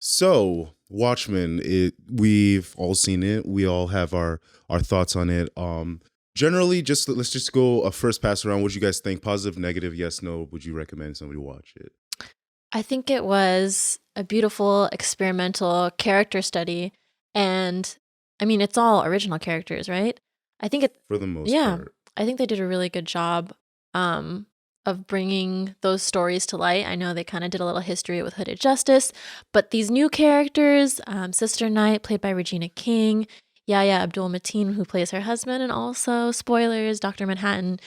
So, Watchmen, we've all seen it. We all have our thoughts on it. Generally, just let's just go a first pass around. What do you guys think? Positive, negative, yes, no. Would you recommend somebody watch it? I think it was a beautiful experimental character study. And I mean, it's all original characters, right? I think it, For the most yeah, part. I think they did a really good job um, of bringing those stories to light. I know they kind of did a little history with Hooded Justice, but these new characters, Sister Knight, played by Regina King, Yahya Abdul Mateen, who plays her husband, and also, spoilers, Dr. Manhattan,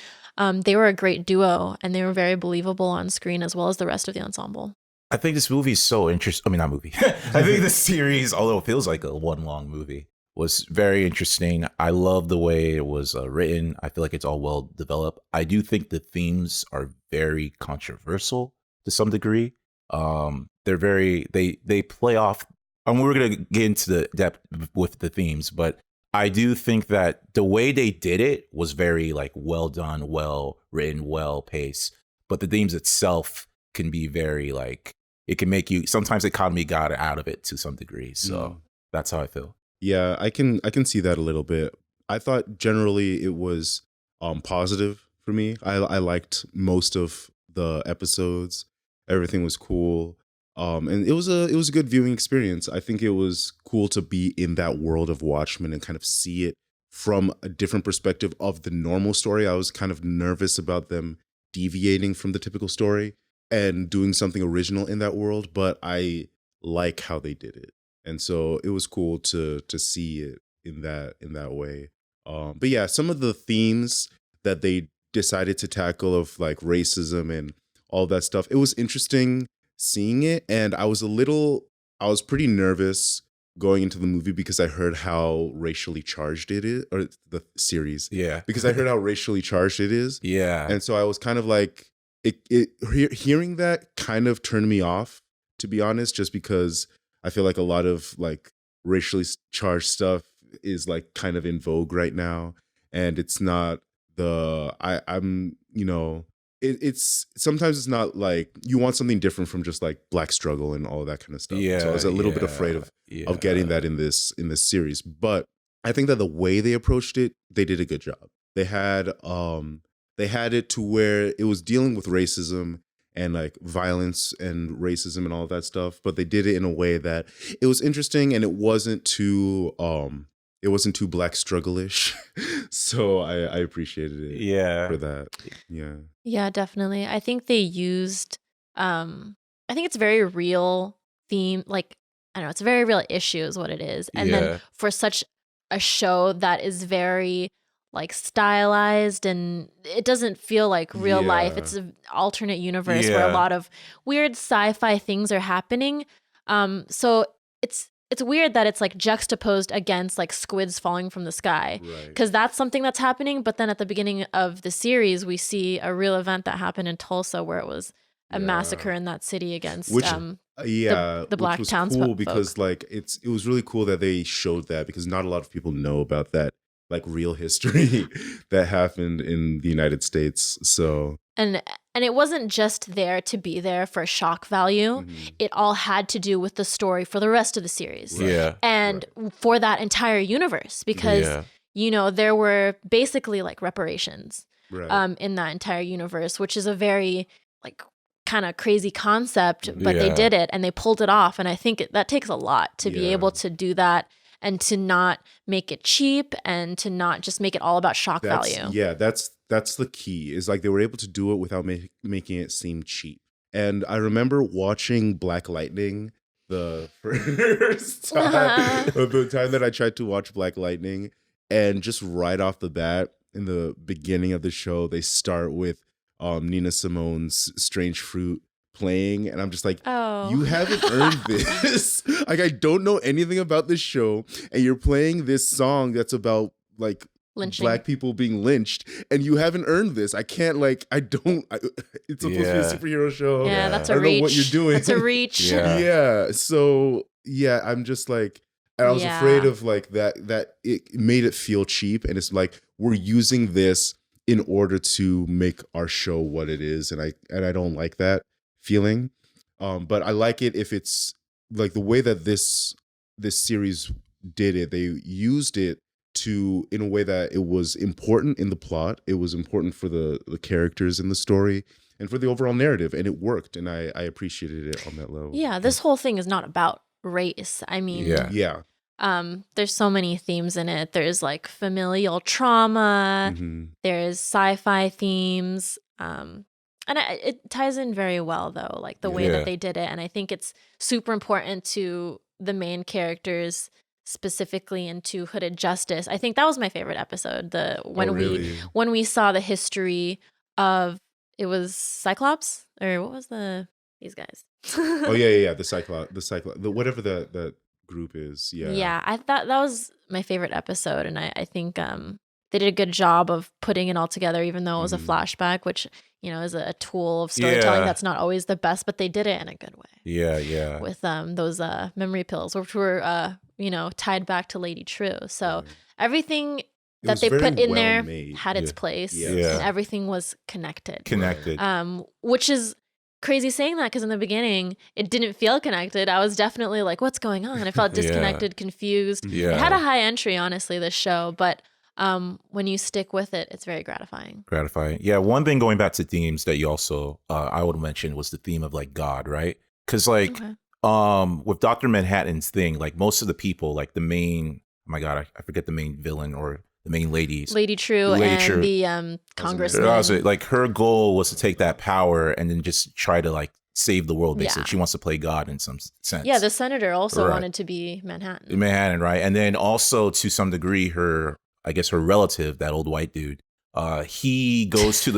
they were a great duo and they were very believable on screen as well as the rest of the ensemble. I think this movie is so interesting. I mean, not movie. I think this series, although it feels like a one long movie, was very interesting. I love the way it was written. I feel like it's all well developed. I do think the themes are very controversial to some degree. They're very they play off. And we're gonna get into the depth with the themes, but I do think that the way they did it was very like well done, well written, well paced. But the themes itself can be very like it can make you sometimes economy got out of it to some degree. So that's how I feel. Yeah, I can see that a little bit. I thought generally it was positive for me. I liked most of the episodes. Everything was cool. And it was a good viewing experience. I think it was cool to be in that world of Watchmen and kind of see it from a different perspective of the normal story. I was kind of nervous about them deviating from the typical story and doing something original in that world, but I like how they did it. And so it was cool to see it in that way. But yeah, some of the themes that they decided to tackle of like racism and all that stuff, it was interesting seeing it. And I was pretty nervous going into the movie because I heard how racially charged it is, or the series, Yeah. because I heard how racially charged it is. Yeah. And so I was kind of like, hearing that kind of turned me off, to be honest, just because I feel like a lot of like racially charged stuff is like kind of in vogue right now, and it's not the I'm it's sometimes it's not like you want something different from just like black struggle and all that kind of stuff. So I was a little bit afraid of getting that in this series, but I think that the way they approached it, they did a good job. They had it to where it was dealing with racism and like violence and racism and all that stuff, but they did it in a way that it was interesting and it wasn't too black struggle-ish. So I appreciated it Yeah. for that. Yeah. Yeah, definitely. I think they used I think it's very real theme, like I don't know, it's a very real issue is what it is. And then Yeah. for such a show that is very like stylized and it doesn't feel like real life. Yeah. It's an alternate universe where a Yeah. lot of weird sci-fi things are happening. So it's weird that it's like juxtaposed against like squids falling from the sky Right. because that's something that's happening. But then at the beginning of the series, we see a real event that happened in Tulsa where it was a massacre Yeah. in that city against Which the which black was cool townsfolk. because like it was really cool that they showed that, because not a lot of people know about that like real history that happened in the United States. So And it wasn't just there to be there for shock value. mhm. It all had to do with the story for the rest of the series. Right. Yeah. And for that entire universe because Yeah. there were basically like reparations Right. in that entire universe, which is a very like kind of crazy concept, but they Yeah. did it and they pulled it off. And I think that takes a lot to be Yeah. able to do that and to not make it cheap and to not just make it all about shock value. That's the key, is like they were able to do it without making it seem cheap. And I remember watching Black Lightning the first time, the time that I tried to watch Black Lightning, and just right off the bat in the beginning of the show, they start with Nina Simone's Strange Fruit playing, and I'm just like, Oh. you haven't earned this. Like, I don't know anything about this show, and you're playing this song that's about like Lynching. black people being lynched, and you haven't earned this. I can't it's supposed to be a Yeah. superhero show. Yeah, that's I a don't reach. know what you're doing. That's a reach. Yeah. Yeah. So yeah, I'm just like, and I was Yeah. afraid of like that it made it feel cheap, and it's like we're using this in order to make our show what it is, and I don't like that feeling. But I like it if it's like the way that this series did it, they used it to in a way that it was important in the plot. It was important for the characters in the story and for the overall narrative, and it worked. And I appreciated it on that level. Yeah, this whole thing is not about race. I mean, Yeah. Yeah. there's so many themes in it. There's like familial trauma, Mhm. there's sci-fi themes, and it ties in very well though, like the way Yeah. that they did it. And I think it's super important to the main characters specifically and to Hooded Justice. I think that was my favorite episode. The when Oh, we really? when we saw the history of it was Cyclops or what was these guys? Oh yeah. The whatever that group is. Yeah. Yeah, I thought that was my favorite episode, and I think they did a good job of putting it all together, even though it was a Mhm. flashback, which is a tool of storytelling Yeah. that's not always the best, but they did it in a good way Yeah. with those memory pills, which were tied back to Lady True. So Yeah. everything It that was they very put in well there made. had its Yeah. place, Yes. and Yeah. everything was connected. Connected. Which is crazy saying that because in the beginning it didn't feel connected. I was definitely like, what's going on? I felt Yeah. disconnected, confused. Yeah. It had a high entry, honestly, this show, but when you stick with it, it's very gratifying. Gratifying. Yeah. One thing going back to themes that you also I would mention was the theme of like God, right? Because like Okay. with Dr. Manhattan's thing, like most of the people, like the main, oh my God, I forget the main villain or the main ladies. Lady True Lady and True. the congressman. That was it. Like her goal was to take that power and then just try to like save the world. Basically, Yeah. she wants to play God in some sense. Yeah, the senator also Right. wanted to be Manhattan. Manhattan, right? And then also to some degree, her relative, that old white dude, he goes to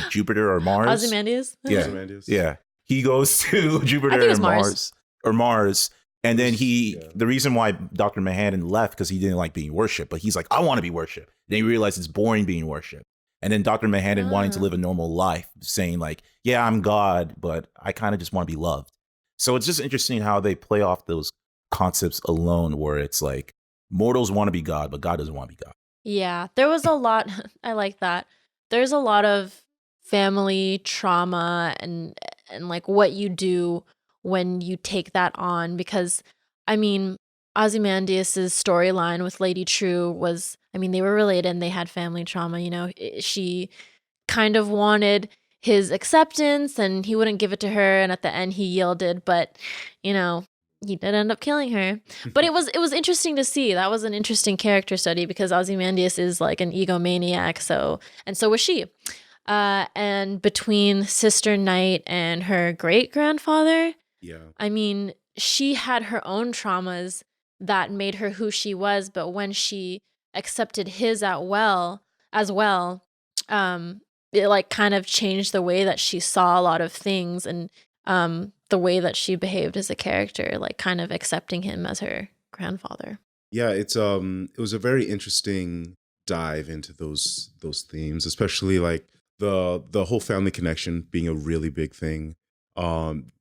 Jupiter or Mars. Ozymandias? Yeah. Ozymandias? Yeah, he goes to Jupiter I think it was and Mars. And then Yeah. the reason why Dr. Manhattan left because he didn't like being worshipped, but he's like, I want to be worshipped. Then he realized it's boring being worshipped. And then Dr. Manhattan wanting to live a normal life, saying like, yeah, I'm God, but I kind of just want to be loved. So it's just interesting how they play off those concepts alone, where it's like mortals want to be God, but God doesn't want to be God. Yeah, there was a lot. I like that. There's a lot of family trauma and like what you do when you take that on. Because, I mean, Ozymandias' storyline with Lady True was, I mean, they were related and they had family trauma. She kind of wanted his acceptance and he wouldn't give it to her. And at the end, he yielded. But, he did end up killing her. But it was interesting to see. That was an interesting character study because Ozymandias is like an egomaniac, so was she. And between Sister Knight and her great grandfather, Yeah. I mean, she had her own traumas that made her who she was. But when she accepted his as well, it like kind of changed the way that she saw a lot of things and the way that she behaved as a character, like kind of accepting him as her grandfather. Yeah, it was a very interesting dive into those themes, especially like the whole family connection being a really big thing.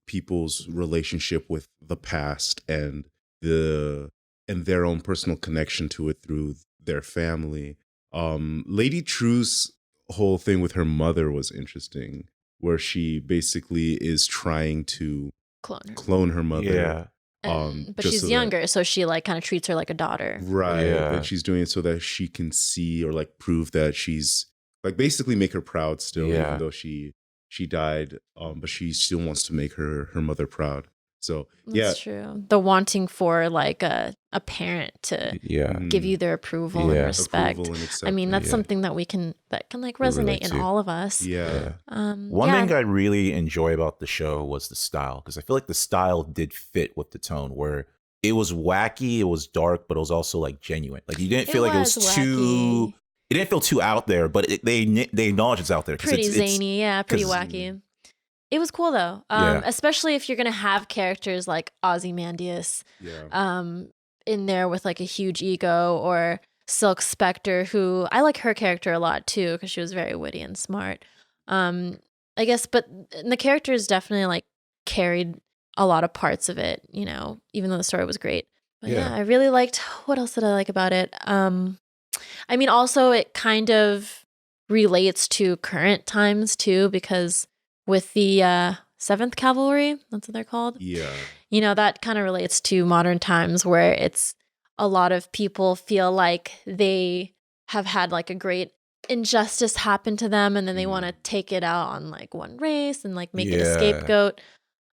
People's relationship with the past and their own personal connection to it through their family. Lady True's whole thing with her mother was interesting, where she basically is trying to clone her mother. Yeah. But just she's so that- younger, so she like kind of treats her like a daughter. Right. Yeah. And she's doing it so that she can see or like prove that she's like basically make her proud still, Yeah. even though she died. But she still wants to make her mother proud. So That's true. The wanting for like a parent to Yeah. give you their approval Yeah. and respect. approval and I mean, acceptance. that's Yeah. something that that can like Relate resonate in to. all of us. Yeah. One thing I really enjoy about the show was the style, because I feel like the style did fit with the tone, where it was wacky, it was dark, but it was also like genuine. Like you didn't feel like it was too. wacky. It didn't feel too out there, but they acknowledge it's out there. 'Cause Pretty it's zany, yeah, pretty 'cause- wacky. It was cool though, Yeah. especially if you're gonna have characters like Ozymandias Yeah. in there with like a huge ego, or Silk Spectre, who I like her character a lot too because she was very witty and smart. I guess, but the characters definitely like carried a lot of parts of it, even though the story was great. But yeah, Yeah. I really liked. What else did I like about it? I mean, also it kind of relates to current times too, because with the 7th Cavalry. That's what they're called. Yeah. You know, that kind of relates to modern times where it's a lot of people feel like they have had like a great injustice happen to them, and then they want to take it out on like one race and like make it a scapegoat,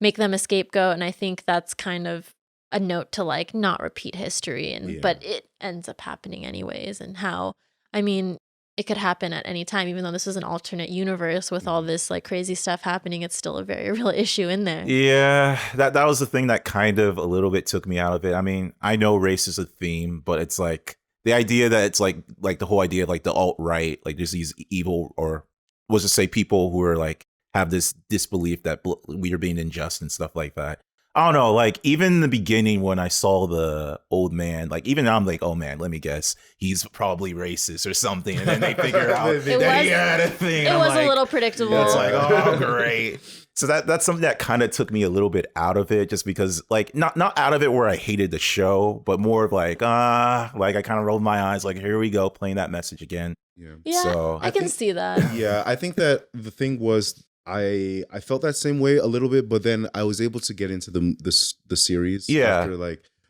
make them a scapegoat. And I think that's kind of a note to like not repeat history, and but it ends up happening anyways. And how, I mean, it could happen at any time, even though this is an alternate universe with all this like crazy stuff happening. It's still a very real issue in there. Yeah, that was the thing that kind of a little bit took me out of it. I mean, I know race is a theme, but it's like the idea that it's like the whole idea of like the alt-right, like there's these evil, or was to say people who are like have this disbelief that we are being unjust and stuff like that. I don't know, like even in the beginning when I saw the old man, like even now I'm like, oh man, let me guess, he's probably racist or something. And then they figure out that he had a thing. It was like, a little predictable. It's like, oh great. So that's something that kind of took me a little bit out of it, just because like not out of it where I hated the show, but more of like like I kind of rolled my eyes, like here we go, playing that message again. Yeah, so I can see that. Yeah, I think that the thing was I felt that same way a little bit, but then I was able to get into the series. Yeah.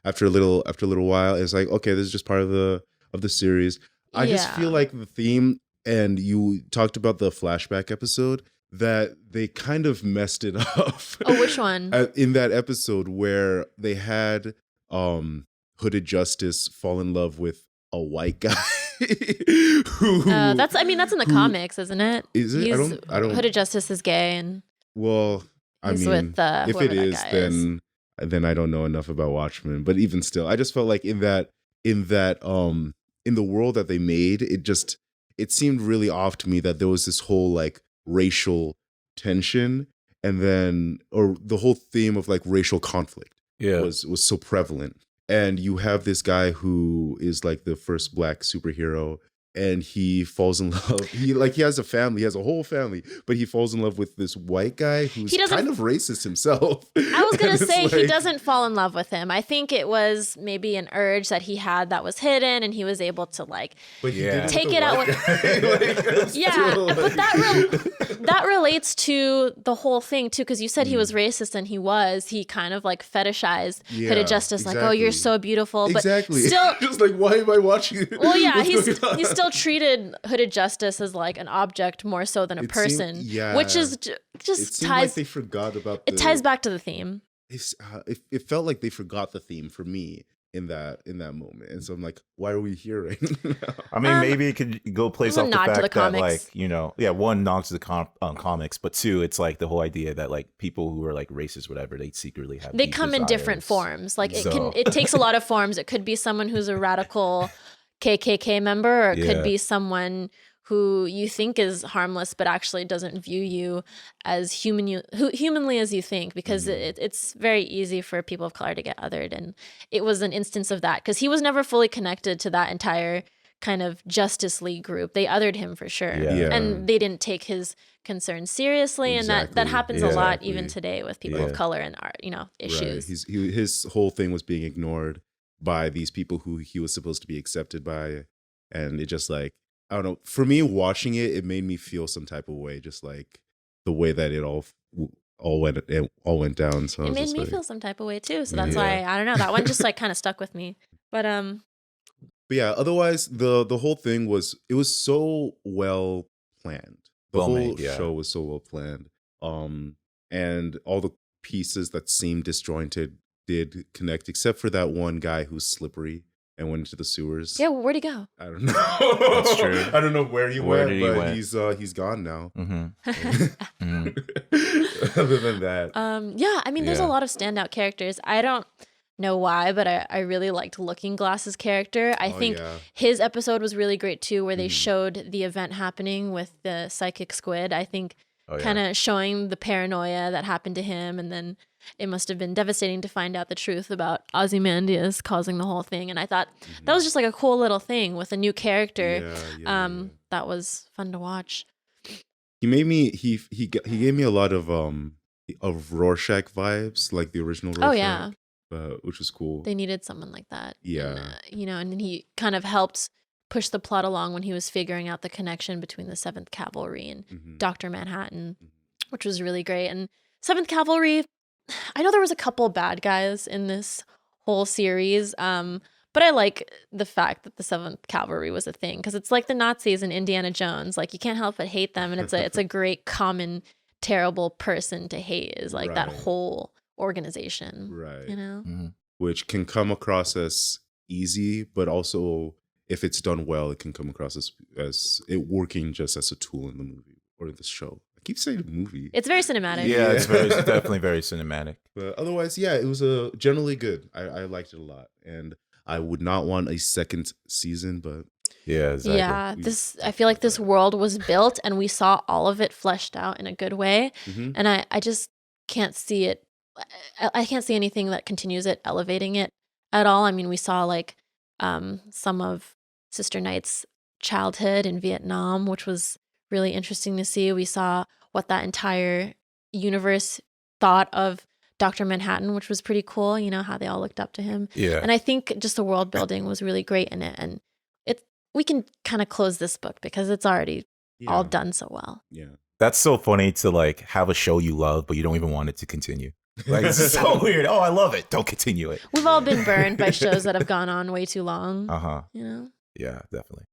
After a little while, it's like, okay, this is just part of the series. I just feel like the theme, and you talked about the flashback episode, that they kind of messed it up. Oh, which one? In that episode where they had Hooded Justice fall in love with a white guy. That's in the comics, isn't it? Is it? I don't. Hooded Justice is gay, and well, I mean, with, if it is, then I don't know enough about Watchmen. But even still, I just felt like in the world that they made, it seemed really off to me that there was this whole like racial tension, and then or the whole theme of like racial conflict was so prevalent. And you have this guy who is like the first Black superhero, and he falls in love. He has a family, he has a whole family, but he falls in love with this white guy who's kind of racist himself. I was going to say, he doesn't fall in love with him. I think it was maybe an urge that he had that was hidden, and he was able to like take it out with. But that relates to the whole thing too, because you said he was racist, and he kind of like fetishized Hooded Justice, like, oh, you're so beautiful, but still just like, why am I watching it? Well, yeah, he's still treated Hooded Justice as like an object more so than a person, which is just ties. Like they forgot about. It ties back to the theme. It felt like they forgot the theme for me in that moment, and so I'm like, why are we here right now? I mean, maybe it could go place off the fact that like, you know, one nods to the comics, but two, it's like the whole idea that like people who are like racist, whatever, they secretly have. They come in different forms. Like it takes a lot of forms. It could be someone who's a radical KKK member, or it could be someone who you think is harmless but actually doesn't view you as humanly as you think, because it's very easy for people of color to get othered. And it was an instance of that, because he was never fully connected to that entire kind of Justice League group. They othered him for sure. And they didn't take his concerns seriously. And that happens a lot even today with people of color and art, issues. Right. His whole thing was being ignored by these people who he was supposed to be accepted by. And it just like, I don't know. For me, watching it made me feel some type of way, just like the way that it all went down. So it made me feel some type of way too. So that's why, I don't know, that one just like kind of stuck with me. But yeah. Otherwise, the whole thing was so well planned. The whole show was so well planned. And all the pieces that seemed disjointed did connect, except for that one guy who's slippery and went into the sewers. Yeah, well, where'd he go? I don't know. That's true. I don't know where he went, but he's gone now. Other than that. I mean, there's a lot of standout characters. I don't know why, but I really liked Looking Glass's character. I think his episode was really great too, where they showed the event happening with the psychic squid. I think kind of showing the paranoia that happened to him, and then it must have been devastating to find out the truth about Ozymandias causing the whole thing. And I thought that was just like a cool little thing with a new character. That was fun to watch. He made me he gave me a lot of Rorschach vibes, like the original Rorschach. Which was cool. They needed someone like that. Yeah. And, and then he kind of helped push the plot along when he was figuring out the connection between the 7th Cavalry and Dr. Manhattan, which was really great. And Seventh Cavalry, I know there was a couple bad guys in this whole series, but I like the fact that the Seventh Cavalry was a thing because it's like the Nazis in Indiana Jones. Like you can't help but hate them, and it's a great common terrible person to hate is like that Right. whole organization, Right. you know? Mhm. Which can come across as easy, but also if it's done well, it can come across as it working just as a tool in the movie or the show. I keep saying movie, It's very cinematic. Yeah, it's definitely very cinematic. but otherwise, yeah, it was generally good. I liked it a lot, and I would not want a second season, but Yeah, exactly. Yeah, We- I feel like this world was built and we saw all of it fleshed out in a good way. Mhm. And I just can't see it. I can't see anything that continues it, elevating it at all. I mean, we saw like some of Sister Knight's childhood in Vietnam, which was really interesting to see. We saw what that entire universe thought of Dr. Manhattan, which was pretty cool, you know, how they all looked up to him. Yeah. And I think just the world building was really great in it. And we can kind of close this book because it's already all Yeah. done so well. Yeah. That's so funny to like have a show you love, but you don't even want it to continue. Like it's so weird. Oh, I love it. Don't continue it. We've all been burned by shows that have gone on way too long, Uh-huh. you know? Yeah, definitely.